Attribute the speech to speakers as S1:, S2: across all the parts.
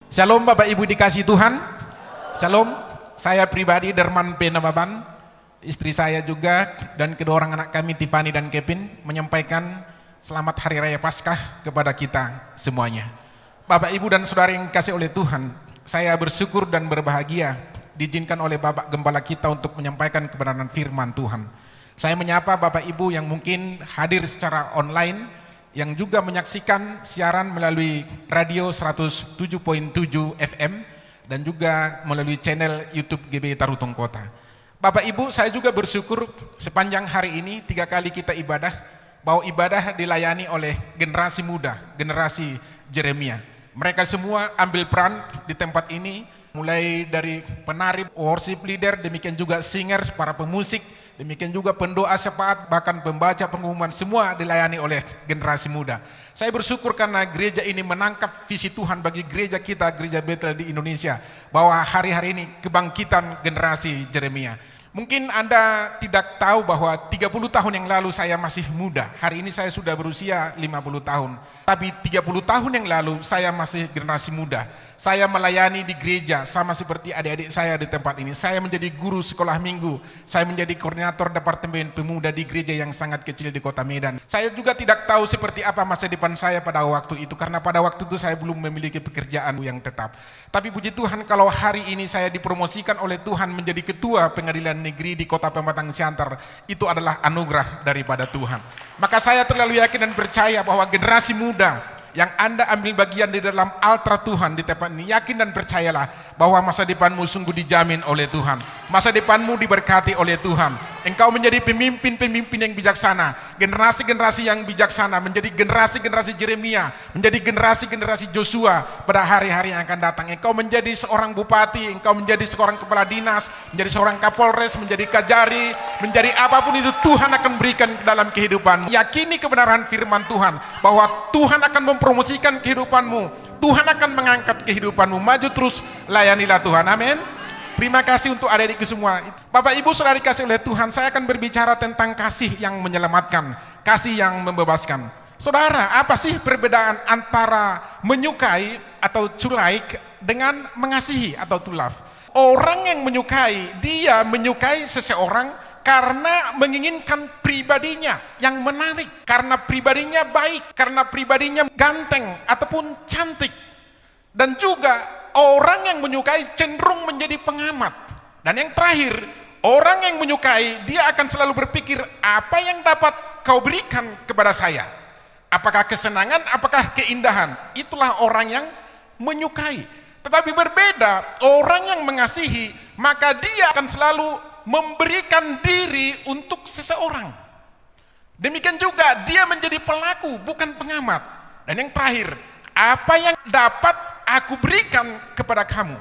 S1: Shalom Bapak Ibu dikasih Tuhan. Shalom. Saya pribadi Derman P. Nababan, istri saya juga dan kedua orang anak kami Tiffany dan Kevin menyampaikan selamat Hari Raya Paskah kepada kita semuanya. Bapak Ibu dan Saudara yang dikasih oleh Tuhan, saya bersyukur dan berbahagia diizinkan oleh Bapak Gembala kita untuk menyampaikan kebenaran firman Tuhan. Saya menyapa Bapak Ibu yang mungkin hadir secara online, yang juga menyaksikan siaran melalui radio 107.7 FM dan juga melalui channel YouTube GB Tarutung Kota. Bapak Ibu, saya juga bersyukur sepanjang hari ini 3 kali kita ibadah, bahwa ibadah dilayani oleh generasi muda, generasi Jeremia. Mereka semua ambil peran di tempat ini, mulai dari penari, worship leader, demikian juga singers, para pemusik, demikian juga pendoa syafaat, bahkan pembaca pengumuman, semua dilayani oleh generasi muda. Saya bersyukur karena gereja ini menangkap visi Tuhan bagi gereja kita, gereja Bethel di Indonesia, bahwa hari-hari ini kebangkitan generasi Jeremia. Mungkin Anda tidak tahu bahwa 30 tahun yang lalu saya masih muda. Hari ini saya sudah berusia 50 tahun. Tapi 30 tahun yang lalu saya masih generasi muda. Saya melayani di gereja sama seperti adik-adik saya di tempat ini. Saya menjadi guru sekolah minggu. Saya menjadi koordinator departemen pemuda di gereja yang sangat kecil di kota Medan. Saya juga tidak tahu seperti apa masa depan saya pada waktu itu. Karena pada waktu itu saya belum memiliki pekerjaan yang tetap. Tapi puji Tuhan kalau hari ini saya dipromosikan oleh Tuhan menjadi ketua pengadilan negeri di kota Pematang Siantar. Itu adalah anugerah daripada Tuhan. Maka saya terlalu yakin dan percaya bahwa generasi muda yang Anda ambil bagian di dalam altar Tuhan di tempat ini, yakin dan percayalah bahwa masa depanmu sungguh dijamin oleh Tuhan. Masa depanmu diberkati oleh Tuhan. Engkau menjadi pemimpin-pemimpin yang bijaksana, generasi-generasi yang bijaksana, menjadi generasi-generasi Jeremia, menjadi generasi-generasi Joshua pada hari-hari yang akan datang. Engkau menjadi seorang bupati, engkau menjadi seorang kepala dinas, menjadi seorang kapolres, menjadi kajari, menjadi apapun itu Tuhan akan berikan dalam kehidupanmu. Yakini kebenaran firman Tuhan bahwa Tuhan akan mempromosikan kehidupanmu. Tuhan akan mengangkat kehidupanmu. Maju terus, layanilah Tuhan. Amin. Terima kasih untuk adik-adikku semua. Bapak Ibu saudara dikasih oleh Tuhan, saya akan berbicara tentang kasih yang menyelamatkan, kasih yang membebaskan. Saudara, apa sih perbedaan antara menyukai atau to like dengan mengasihi atau to love? Orang yang menyukai, dia menyukai seseorang karena menginginkan pribadinya yang menarik, karena pribadinya baik, karena pribadinya ganteng ataupun cantik. Dan juga orang yang menyukai cenderung menjadi pengamat. Dan yang terakhir, orang yang menyukai dia akan selalu berpikir, apa yang dapat kau berikan kepada saya? Apakah kesenangan, apakah keindahan? Itulah orang yang menyukai. Tetapi berbeda, orang yang mengasihi, maka dia akan selalu memberikan diri untuk seseorang. Demikian juga dia menjadi pelaku, bukan pengamat. Dan yang terakhir, apa yang dapat aku berikan kepada kamu,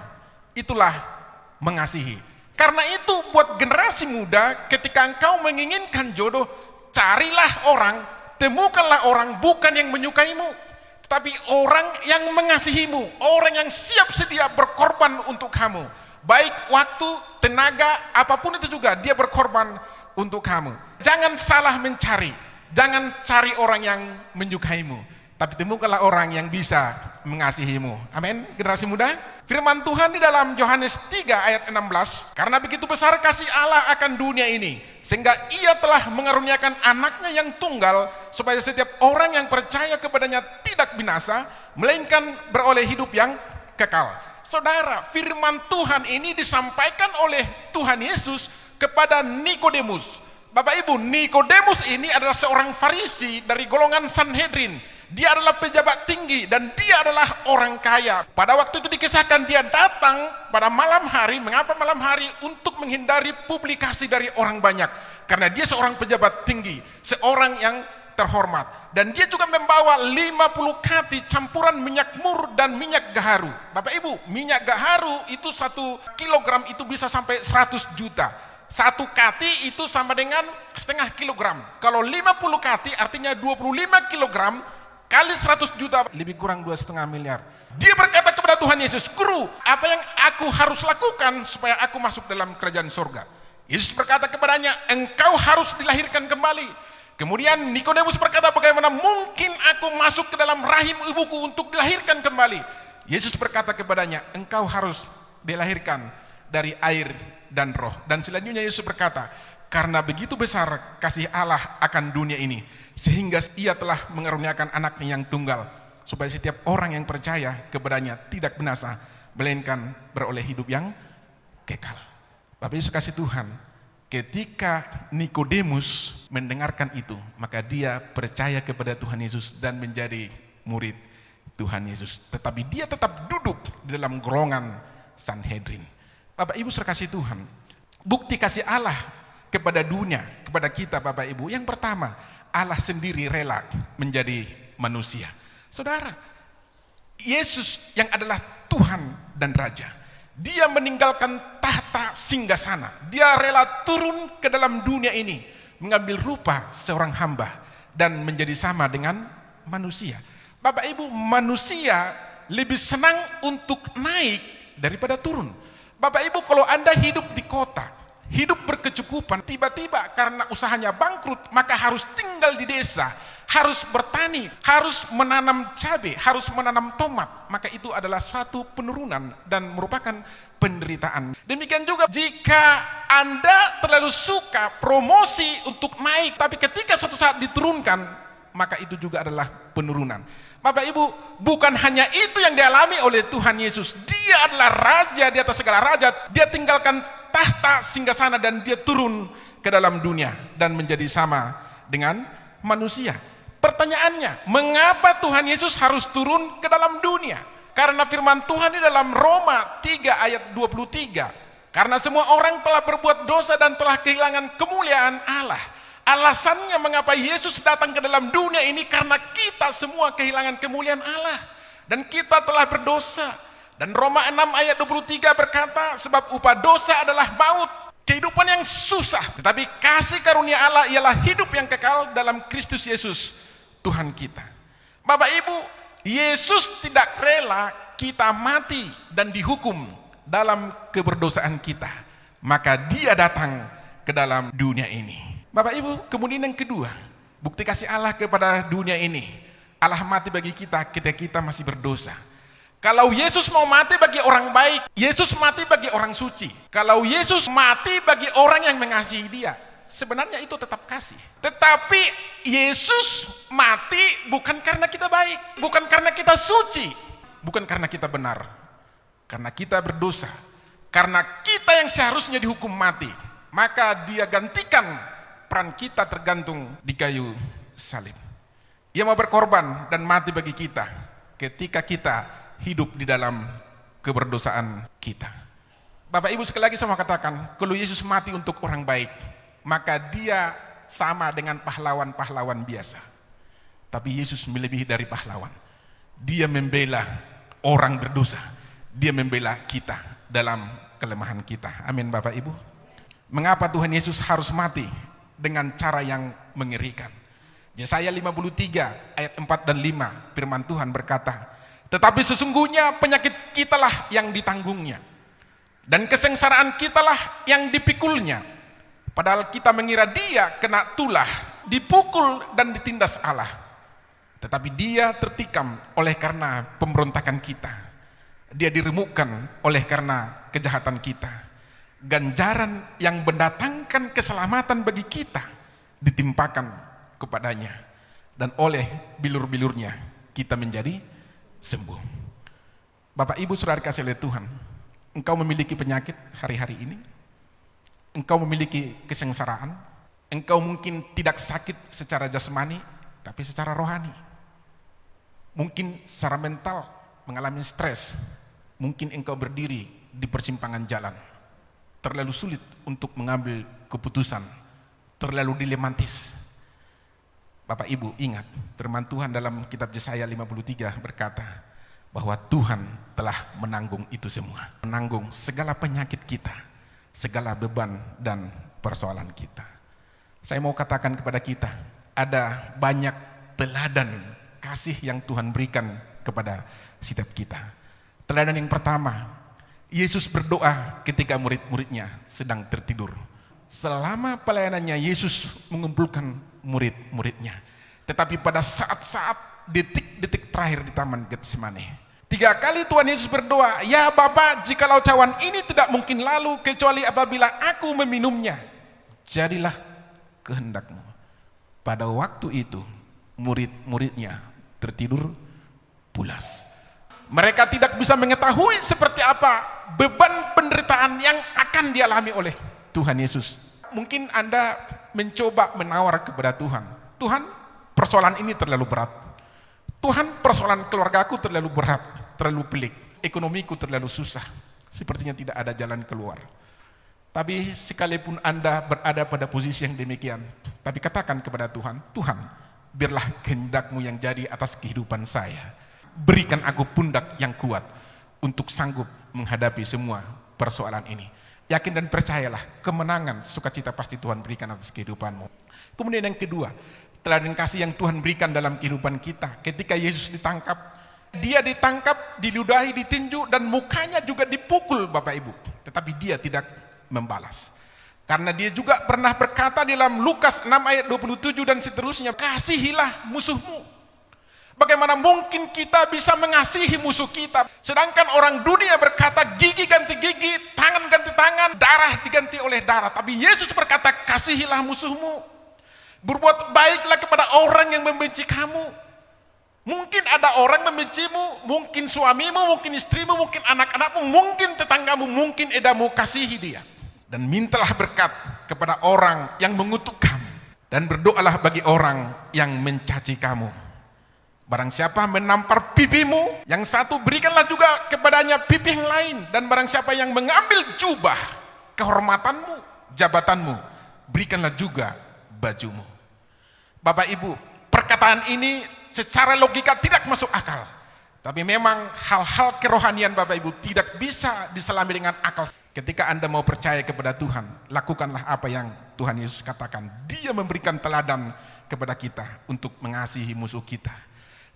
S1: itulah mengasihi. Karena itu buat generasi muda, ketika engkau menginginkan jodoh, carilah orang, temukanlah orang bukan yang menyukaimu, tapi orang yang mengasihimu, orang yang siap sedia berkorban untuk kamu. Baik waktu, tenaga, apapun itu juga dia berkorban untuk kamu. Jangan salah mencari, jangan cari orang yang menyukaimu, tapi temukanlah orang yang bisa mengasihimu. Amin. Generasi muda, firman Tuhan di dalam Yohanes 3 ayat 16, karena begitu besar kasih Allah akan dunia ini, sehingga ia telah mengaruniakan anaknya yang tunggal, supaya setiap orang yang percaya kepadanya tidak binasa, melainkan beroleh hidup yang kekal. Saudara, firman Tuhan ini disampaikan oleh Tuhan Yesus kepada Nikodemus. Bapak Ibu, Nikodemus ini adalah seorang Farisi dari golongan Sanhedrin. Dia adalah pejabat tinggi dan dia adalah orang kaya. Pada waktu itu dikisahkan dia datang pada malam hari. Mengapa malam hari? Untuk menghindari publikasi dari orang banyak. Karena dia seorang pejabat tinggi, seorang yang terhormat. Dan dia juga membawa 50 kati campuran minyak mur dan minyak gaharu. Bapak Ibu, minyak gaharu itu 1 kilogram itu bisa sampai 100 juta. 1 kati itu sama dengan setengah kilogram. Kalau 50 kati artinya 25 kilogram kali 100 juta, lebih kurang 2,5 miliar. Dia berkata kepada Tuhan Yesus, "Guru, apa yang aku harus lakukan supaya aku masuk dalam kerajaan surga?" Yesus berkata kepadanya, "Engkau harus dilahirkan kembali." Kemudian Nikodemus berkata, "Bagaimana mungkin aku masuk ke dalam rahim ibuku untuk dilahirkan kembali?" Yesus berkata kepadanya, engkau harus dilahirkan dari air dan roh. Dan selanjutnya Yesus berkata, karena begitu besar kasih Allah akan dunia ini, sehingga ia telah mengaruniakan anaknya yang tunggal, supaya setiap orang yang percaya kepadanya tidak binasa, melainkan beroleh hidup yang kekal. Bapak Yesus kasih Tuhan, ketika Nikodemus mendengarkan itu, maka dia percaya kepada Tuhan Yesus dan menjadi murid Tuhan Yesus. Tetapi dia tetap duduk di dalam golongan Sanhedrin. Bapak Ibu sekasih Tuhan, bukti kasih Allah kepada dunia, kepada kita Bapak Ibu. Yang pertama, Allah sendiri rela menjadi manusia. Saudara, Yesus yang adalah Tuhan dan Raja, dia meninggalkan tahta singgasana. Dia rela turun ke dalam dunia ini, mengambil rupa seorang hamba dan menjadi sama dengan manusia. Bapak Ibu, manusia lebih senang untuk naik daripada turun. Bapak Ibu, kalau Anda hidup di kota, hidup berkecukupan, tiba-tiba karena usahanya bangkrut, maka harus tinggal di desa, harus bertani, harus menanam cabai, harus menanam tomat, maka itu adalah suatu penurunan dan merupakan penderitaan. Demikian juga jika Anda terlalu suka promosi untuk naik, tapi ketika suatu saat diturunkan, maka itu juga adalah penurunan. Bapak Ibu, bukan hanya itu yang dialami oleh Tuhan Yesus. Dia adalah raja di atas segala raja. Dia tinggalkan tahta singgasana dan dia turun ke dalam dunia dan menjadi sama dengan manusia. Pertanyaannya, mengapa Tuhan Yesus harus turun ke dalam dunia? Karena firman Tuhan di dalam Roma 3 ayat 23. Karena semua orang telah berbuat dosa dan telah kehilangan kemuliaan Allah. Alasannya mengapa Yesus datang ke dalam dunia ini karena kita semua kehilangan kemuliaan Allah dan kita telah berdosa. Dan Roma 6 ayat 23 berkata, sebab upah dosa adalah maut, kehidupan yang susah, tetapi kasih karunia Allah ialah hidup yang kekal dalam Kristus Yesus Tuhan kita. Bapak Ibu, Yesus tidak rela kita mati dan dihukum dalam keberdosaan kita, maka dia datang ke dalam dunia ini. Bapak Ibu, kemudian yang kedua, bukti kasih Allah kepada dunia ini, Allah mati bagi kita ketika kita masih berdosa. Kalau Yesus mau mati bagi orang baik, Yesus mati bagi orang suci. Kalau Yesus mati bagi orang yang mengasihi dia, sebenarnya itu tetap kasih. Tetapi Yesus mati bukan karena kita baik, bukan karena kita suci, bukan karena kita benar, karena kita berdosa, karena kita yang seharusnya dihukum mati, maka dia gantikan peran kita tergantung di kayu salib. Ia mau berkorban dan mati bagi kita ketika kita hidup di dalam keberdosaan kita. Bapak Ibu, sekali lagi saya mau katakan, kalau Yesus mati untuk orang baik, maka dia sama dengan pahlawan-pahlawan biasa. Tapi Yesus melebihi dari pahlawan. Dia membela orang berdosa. Dia membela kita dalam kelemahan kita. Amin Bapak Ibu. Mengapa Tuhan Yesus harus mati dengan cara yang mengerikan? Yesaya 53 ayat 4 dan 5 firman Tuhan berkata, tetapi sesungguhnya penyakit kitalah yang ditanggungnya dan kesengsaraan kitalah yang dipikulnya, padahal kita mengira dia kena tulah, dipukul dan ditindas Allah, tetapi dia tertikam oleh karena pemberontakan kita, dia diremukkan oleh karena kejahatan kita. Ganjaran yang mendatangkan keselamatan bagi kita ditimpakan kepadanya, dan oleh bilur-bilurnya kita menjadi sembuh. Bapak Ibu saudara kasih oleh Tuhan, engkau memiliki penyakit hari-hari ini, engkau memiliki kesengsaraan, engkau mungkin tidak sakit secara jasmani, tapi secara rohani. Mungkin secara mental mengalami stres, mungkin engkau berdiri di persimpangan jalan, terlalu sulit untuk mengambil keputusan, terlalu dilematis. Bapak Ibu ingat, firman Tuhan dalam kitab Yesaya 53 berkata bahwa Tuhan telah menanggung itu semua, menanggung segala penyakit kita, segala beban dan persoalan kita. Saya mau katakan kepada kita, ada banyak teladan kasih yang Tuhan berikan kepada setiap kita. Teladan yang pertama, Yesus berdoa ketika murid-muridnya sedang tertidur. Selama pelayanannya Yesus mengumpulkan murid-muridnya. Tetapi pada saat-saat detik-detik terakhir di Taman Getsemani, 3 kali Tuhan Yesus berdoa, ya Bapa, jikalau cawan ini tidak mungkin lalu kecuali apabila aku meminumnya, jadilah kehendakmu. Pada waktu itu murid-muridnya tertidur pulas. Mereka tidak bisa mengetahui seperti apa beban penderitaan yang akan dialami oleh Tuhan Yesus. Mungkin Anda mencoba menawar kepada Tuhan, Tuhan, persoalan ini terlalu berat. Tuhan, persoalan keluargaku terlalu berat, terlalu pelik, ekonomiku terlalu susah, sepertinya tidak ada jalan keluar. Tapi sekalipun Anda berada pada posisi yang demikian, tapi katakan kepada Tuhan, Tuhan, biarlah kehendak-Mu yang jadi atas kehidupan saya. Berikan aku pundak yang kuat untuk sanggup menghadapi semua persoalan ini. Yakin dan percayalah, kemenangan, sukacita pasti Tuhan berikan atas kehidupanmu. Kemudian yang kedua, teladan kasih yang Tuhan berikan dalam kehidupan kita. Ketika Yesus ditangkap, dia ditangkap, diludahi, ditinju, dan mukanya juga dipukul Bapak Ibu. Tetapi dia tidak membalas. Karena dia juga pernah berkata dalam Lukas 6 ayat 27 dan seterusnya, kasihilah musuhmu. Bagaimana mungkin kita bisa mengasihi musuh kita, sedangkan orang dunia berkata gigi ganti gigi, tangan ganti tangan, darah diganti oleh darah. Tapi Yesus berkata, kasihilah musuhmu, berbuat baiklah kepada orang yang membenci kamu. Mungkin ada orang membencimu, mungkin suamimu, mungkin istrimu, mungkin anak-anakmu, mungkin tetanggamu, mungkin edamu, kasihi dia. Dan mintalah berkat kepada orang yang mengutuk kamu, dan berdoalah bagi orang yang mencaci kamu. Barang siapa menampar pipimu, yang satu berikanlah juga kepadanya pipi yang lain. Dan barang siapa yang mengambil jubah kehormatanmu, jabatanmu, berikanlah juga bajumu. Bapak Ibu, perkataan ini secara logika tidak masuk akal. Tapi memang hal-hal kerohanian Bapak Ibu tidak bisa diselami dengan akal. Ketika Anda mau percaya kepada Tuhan, lakukanlah apa yang Tuhan Yesus katakan. Dia memberikan teladan kepada kita untuk mengasihi musuh kita.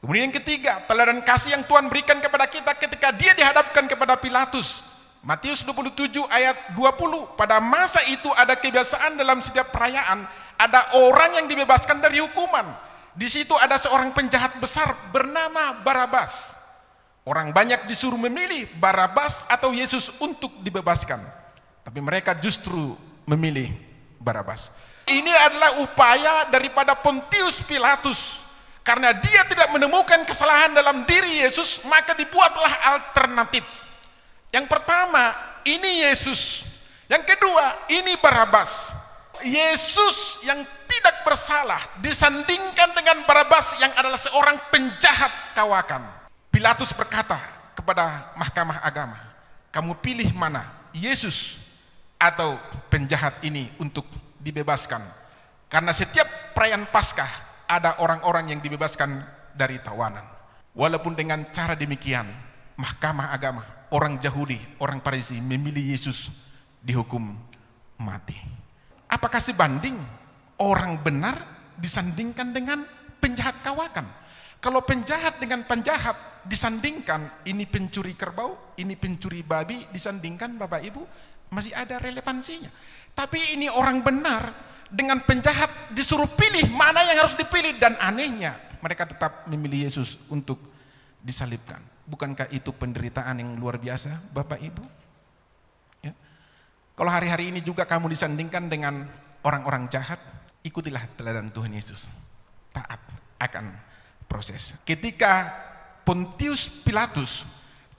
S1: Kemudian yang ketiga, teladan kasih yang Tuhan berikan kepada kita ketika dia dihadapkan kepada Pilatus. Matius 27 ayat 20, pada masa itu ada kebiasaan dalam setiap perayaan, ada orang yang dibebaskan dari hukuman. Di situ ada seorang penjahat besar bernama Barabas. Orang banyak disuruh memilih Barabas atau Yesus untuk dibebaskan. Tapi mereka justru memilih Barabas. Ini adalah upaya daripada Pontius Pilatus. Karena dia tidak menemukan kesalahan dalam diri Yesus, maka dibuatlah alternatif. Yang pertama, ini Yesus. Yang kedua, ini Barabas. Yesus yang tidak bersalah disandingkan dengan Barabas yang adalah seorang penjahat kawakan. Pilatus berkata kepada mahkamah agama, kamu pilih mana, Yesus atau penjahat ini untuk dibebaskan? Karena setiap perayaan Paskah ada orang-orang yang dibebaskan dari tawanan. Walaupun dengan cara demikian, mahkamah agama, orang Yahudi, orang Farisi memilih Yesus dihukum mati. Apakah sebanding orang benar disandingkan dengan penjahat kawakan? Kalau penjahat dengan penjahat disandingkan, ini pencuri kerbau, ini pencuri babi, disandingkan Bapak Ibu, masih ada relevansinya. Tapi ini orang benar dengan penjahat disuruh pilih mana yang harus dipilih, dan anehnya mereka tetap memilih Yesus untuk disalibkan. Bukankah itu penderitaan yang luar biasa Bapak Ibu? Ya. Kalau hari-hari ini juga kamu disandingkan dengan orang-orang jahat, ikutilah teladan Tuhan Yesus. Taat akan proses. Ketika Pontius Pilatus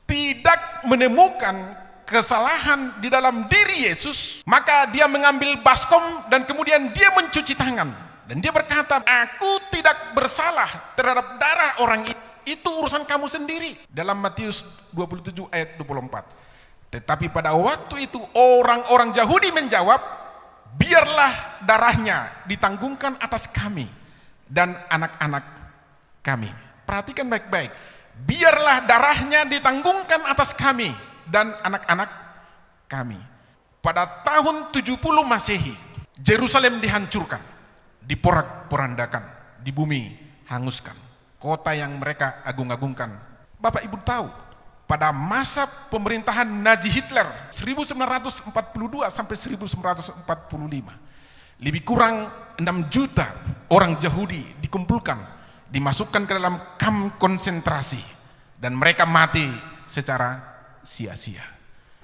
S1: tidak menemukan kesalahan di dalam diri Yesus, maka dia mengambil baskom dan kemudian dia mencuci tangan. Dan dia berkata, aku tidak bersalah terhadap darah orang itu urusan kamu sendiri. Dalam Matius 27 ayat 24. Tetapi pada waktu itu orang-orang Yahudi menjawab, biarlah darahnya ditanggungan atas kami dan anak-anak kami. Perhatikan baik-baik. Biarlah darahnya ditanggungan atas kami dan anak-anak kami. Pada tahun 70 Masehi, Yerusalem dihancurkan, diporak-porandakan, di bumi hanguskan. Kota yang mereka agung-agungkan. Bapak Ibu tahu, pada masa pemerintahan Nazi Hitler 1942 sampai 1945, lebih kurang 6 juta orang Yahudi dikumpulkan, dimasukkan ke dalam kamp konsentrasi. Dan mereka mati secara sia-sia.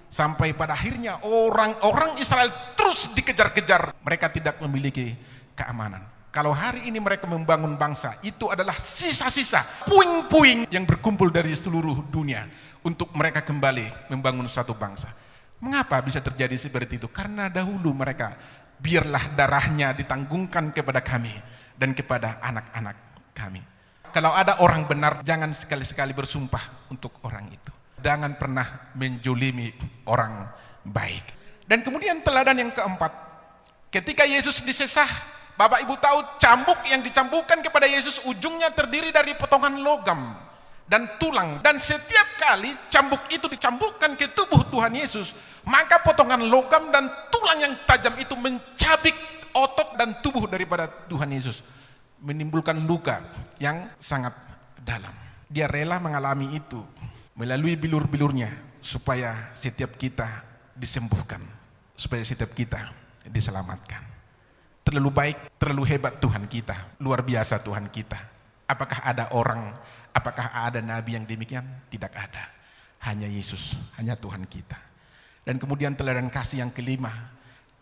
S1: Sampai pada akhirnya orang-orang Israel terus dikejar-kejar. Mereka tidak memiliki keamanan. Kalau hari ini mereka membangun bangsa, itu adalah sisa-sisa, puing-puing yang berkumpul dari seluruh dunia untuk mereka kembali membangun suatu bangsa. Mengapa bisa terjadi seperti itu? Karena dahulu mereka, biarlah darahnya ditanggungkan kepada kami dan kepada anak-anak kami. Kalau ada orang benar, jangan sekali-sekali bersumpah untuk orang itu. Jangan pernah menjolimi orang baik. Dan kemudian teladan yang keempat, ketika Yesus disesah, Bapak Ibu tahu cambuk yang dicambukkan kepada Yesus ujungnya terdiri dari potongan logam dan tulang. Dan setiap kali cambuk itu dicambukkan ke tubuh Tuhan Yesus, maka potongan logam dan tulang yang tajam itu mencabik otot dan tubuh daripada Tuhan Yesus, menimbulkan luka yang sangat dalam. Dia rela mengalami itu melalui bilur-bilurnya supaya setiap kita disembuhkan, supaya setiap kita diselamatkan. Terlalu baik, terlalu hebat Tuhan kita, luar biasa Tuhan kita. Apakah ada orang, apakah ada nabi yang demikian? Tidak ada. Hanya Yesus, hanya Tuhan kita. Dan kemudian teladan kasih yang kelima,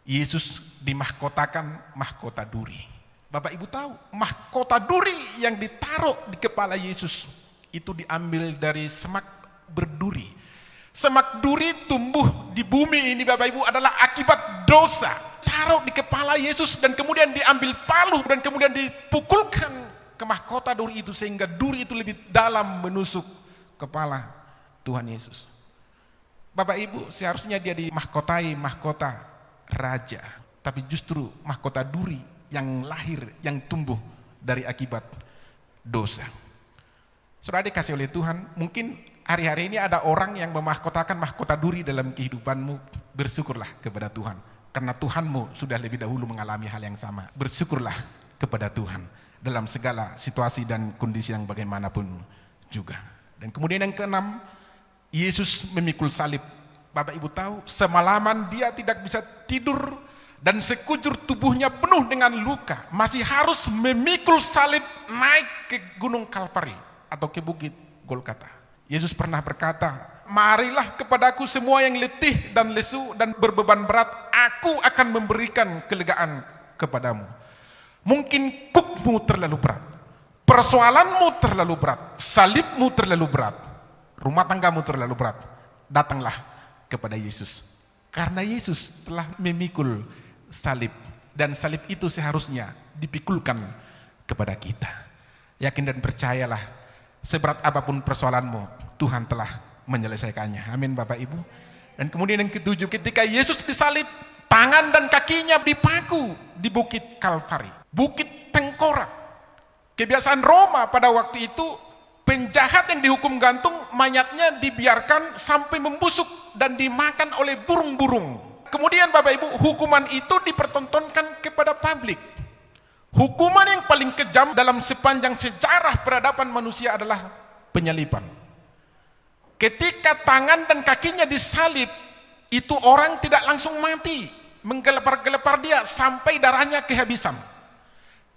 S1: Yesus dimahkotakan mahkota duri. Bapak Ibu tahu, mahkota duri yang ditaruh di kepala Yesus itu diambil dari semak berduri. Semak duri tumbuh di bumi ini Bapak Ibu adalah akibat dosa. Taruh di kepala Yesus dan kemudian diambil palu dan kemudian dipukulkan ke mahkota duri itu sehingga duri itu lebih dalam menusuk kepala Tuhan Yesus. Bapak Ibu, seharusnya dia dimahkotai mahkota raja, tapi justru mahkota duri yang lahir, yang tumbuh dari akibat dosa. Saudara dikasih oleh Tuhan, mungkin hari-hari ini ada orang yang memahkotakan mahkota duri dalam kehidupanmu. Bersyukurlah kepada Tuhan. Karena Tuhanmu sudah lebih dahulu mengalami hal yang sama. Bersyukurlah kepada Tuhan dalam segala situasi dan kondisi yang bagaimanapun juga. Dan kemudian yang keenam, Yesus memikul salib. Bapak Ibu tahu, semalaman dia tidak bisa tidur dan sekujur tubuhnya penuh dengan luka. Masih harus memikul salib naik ke Gunung Kalvari atau ke Bukit Golgota. Yesus pernah berkata, marilah kepadaku semua yang letih dan lesu dan berbeban berat, aku akan memberikan kelegaan kepadamu. Mungkin kukmu terlalu berat, persoalanmu terlalu berat, salibmu terlalu berat, rumah tanggamu terlalu berat. Datanglah kepada Yesus, karena Yesus telah memikul salib, dan salib itu seharusnya dipikulkan kepada kita. Yakin dan percayalah, seberat apapun persoalanmu, Tuhan telah menyelesaikannya. Amin Bapak Ibu. Dan kemudian yang ketujuh, ketika Yesus disalib, tangan dan kakinya dipaku di Bukit Kalvari, Bukit Tengkorak. Kebiasaan Roma pada waktu itu, penjahat yang dihukum gantung, mayatnya dibiarkan sampai membusuk dan dimakan oleh burung-burung. Kemudian Bapak Ibu, hukuman itu dipertontonkan kepada publik. Hukuman yang paling kejam dalam sepanjang sejarah peradaban manusia adalah penyaliban. Ketika tangan dan kakinya disalib, itu orang tidak langsung mati, menggelepar-gelepar dia sampai darahnya kehabisan.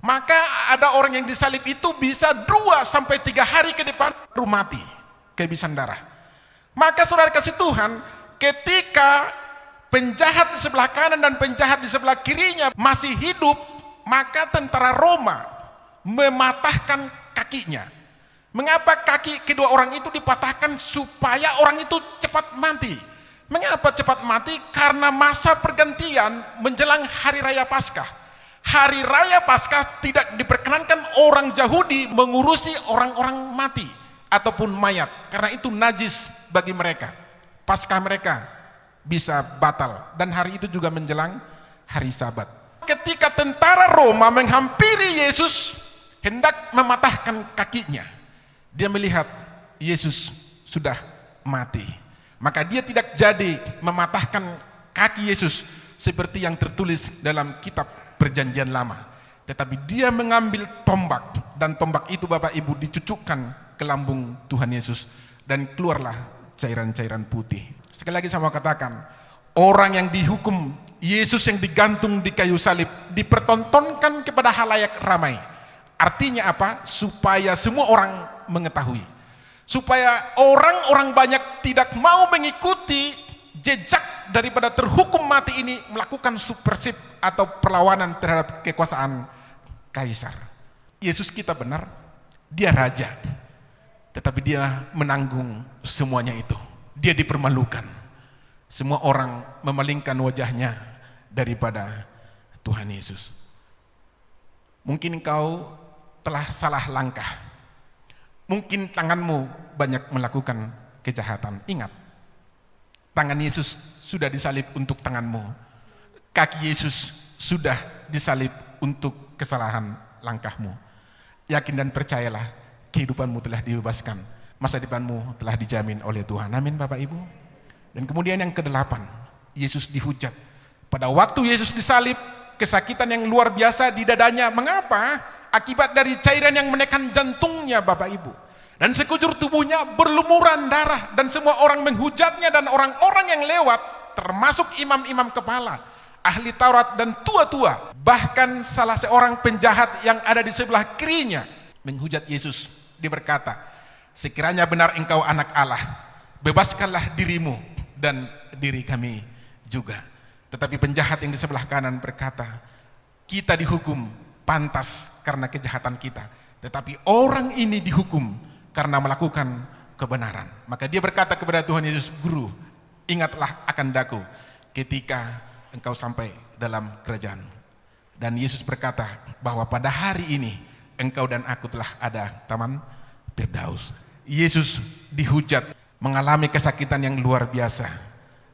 S1: Maka ada orang yang disalib itu bisa 2 sampai 3 hari ke depan baru mati, kehabisan darah. Maka saudara kasih Tuhan, ketika penjahat di sebelah kanan dan penjahat di sebelah kirinya masih hidup, maka tentara Roma mematahkan kakinya. Mengapa kaki kedua orang itu dipatahkan? Supaya orang itu cepat mati. Mengapa cepat mati? Karena masa pergantian menjelang Hari Raya Paskah. Hari Raya Paskah tidak diperkenankan orang Yahudi mengurusi orang-orang mati ataupun mayat, karena itu najis bagi mereka. Paskah mereka bisa batal, dan hari itu juga menjelang hari Sabat. Ketika tentara Roma menghampiri Yesus hendak mematahkan kakinya, dia melihat Yesus sudah mati. Maka dia tidak jadi mematahkan kaki Yesus seperti yang tertulis dalam kitab Perjanjian Lama. Tetapi dia mengambil tombak, dan tombak itu Bapak Ibu dicucukkan ke lambung Tuhan Yesus, dan keluarlah cairan-cairan putih. Sekali lagi saya mau katakan, orang yang dihukum, Yesus yang digantung di kayu salib, dipertontonkan kepada halayak ramai. Artinya apa? Supaya semua orang mengetahui, supaya orang-orang banyak tidak mau mengikuti jejak daripada terhukum mati ini, melakukan subversif atau perlawanan terhadap kekuasaan kaisar. Yesus kita benar, dia raja, tetapi dia menanggung semuanya itu. Dia dipermalukan. Semua orang memalingkan wajahnya daripada Tuhan Yesus. Mungkin engkau telah salah langkah. Mungkin tanganmu banyak melakukan kejahatan. Ingat, tangan Yesus sudah disalib untuk tanganmu. Kaki Yesus sudah disalib untuk kesalahan langkahmu. Yakin dan percayalah, kehidupanmu telah dibebaskan. Masa depanmu telah dijamin oleh Tuhan. Amin Bapak Ibu. Dan kemudian yang kedelapan, Yesus dihujat. Pada waktu Yesus disalib, kesakitan yang luar biasa di dadanya. Mengapa? Akibat dari cairan yang menekan jantungnya Bapak Ibu. Dan sekujur tubuhnya berlumuran darah. Dan semua orang menghujatnya, dan orang-orang yang lewat, termasuk imam-imam kepala, ahli Taurat dan tua-tua, bahkan salah seorang penjahat yang ada di sebelah kirinya, menghujat Yesus. Dia berkata, sekiranya benar engkau anak Allah, bebaskanlah dirimu dan diri kami juga. Tetapi penjahat yang di sebelah kanan berkata, kita dihukum pantas karena kejahatan kita, tetapi orang ini dihukum karena melakukan kebenaran. Maka dia berkata kepada Tuhan Yesus, Guru, ingatlah akan daku ketika engkau sampai dalam kerajaan. Dan Yesus berkata bahwa pada hari ini engkau dan aku telah ada taman Firdaus. Yesus dihujat, mengalami kesakitan yang luar biasa.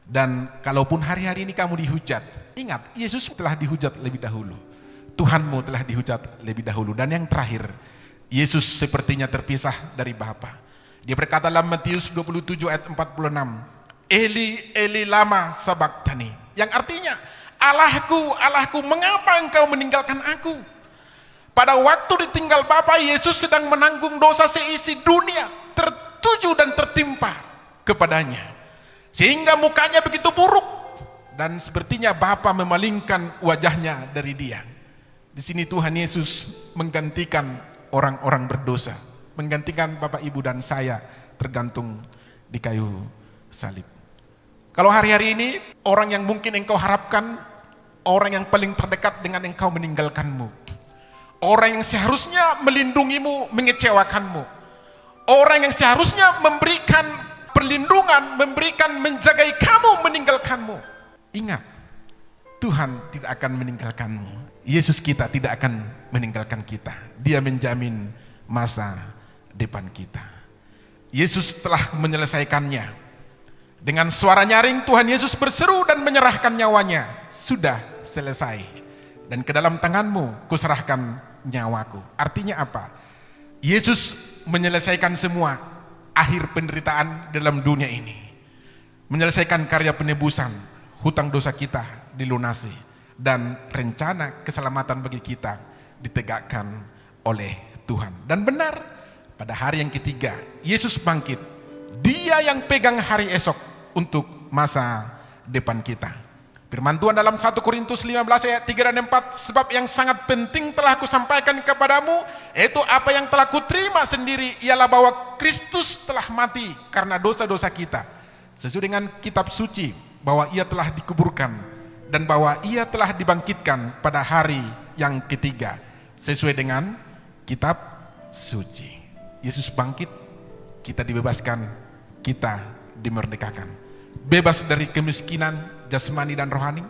S1: Dan kalaupun hari-hari ini kamu dihujat, ingat, Yesus telah dihujat lebih dahulu. Tuhanmu telah dihujat lebih dahulu. Dan yang terakhir, Yesus sepertinya terpisah dari Bapa. Dia berkata dalam Matius 27 ayat 46, Eli, Eli lama sabachthani. Yang artinya, Allahku, Allahku, mengapa engkau meninggalkan aku? Pada waktu ditinggal Bapa, Yesus sedang menanggung dosa seisi dunia, tertuju dan tertimpa kepadanya. Sehingga mukanya begitu buruk, dan sepertinya Bapa memalingkan wajahnya dari dia. Di sini Tuhan Yesus menggantikan orang-orang berdosa, menggantikan Bapak Ibu dan saya tergantung di kayu salib. Kalau hari-hari ini orang yang mungkin engkau harapkan, orang yang paling terdekat dengan engkau meninggalkanmu, orang yang seharusnya melindungimu mengecewakanmu, orang yang seharusnya memberikan perlindungan, menjagai kamu meninggalkanmu. Ingat, Tuhan tidak akan meninggalkanmu. Yesus kita tidak akan meninggalkan kita. Dia menjamin masa depan kita. Yesus telah menyelesaikannya. Dengan suara nyaring Tuhan Yesus berseru dan menyerahkan nyawanya. Sudah selesai. Dan ke dalam tanganmu kuserahkan nyawaku. Artinya apa? Yesus menyelesaikan semua akhir penderitaan dalam dunia ini. Menyelesaikan karya penebusan, hutang dosa kita dilunasi. Dan rencana keselamatan bagi kita ditegakkan oleh Tuhan. Dan benar, pada hari yang ketiga, Yesus bangkit. Dia yang pegang hari esok untuk masa depan kita. Firman Tuhan dalam 1 Korintus 15 ayat 3 dan 4, sebab yang sangat penting telah kusampaikan kepadamu, yaitu apa yang telah kuterima sendiri, ialah bahwa Kristus telah mati karena dosa-dosa kita, sesuai dengan kitab suci, bahwa ia telah dikuburkan, dan bahwa ia telah dibangkitkan pada hari yang ketiga, sesuai dengan kitab suci. Yesus bangkit, kita dibebaskan, kita dimerdekakan. Bebas dari kemiskinan jasmani dan rohani,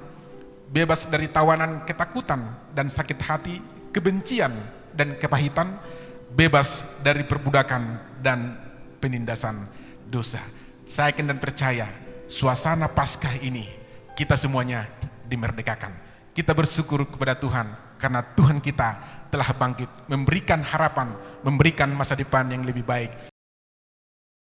S1: bebas dari tawanan ketakutan dan sakit hati, kebencian dan kepahitan, bebas dari perbudakan dan penindasan dosa. Saya yakin dan percaya, suasana Paskah ini kita semuanya dimerdekakan. Kita bersyukur kepada Tuhan karena Tuhan kita telah bangkit, memberikan harapan, memberikan masa depan yang lebih baik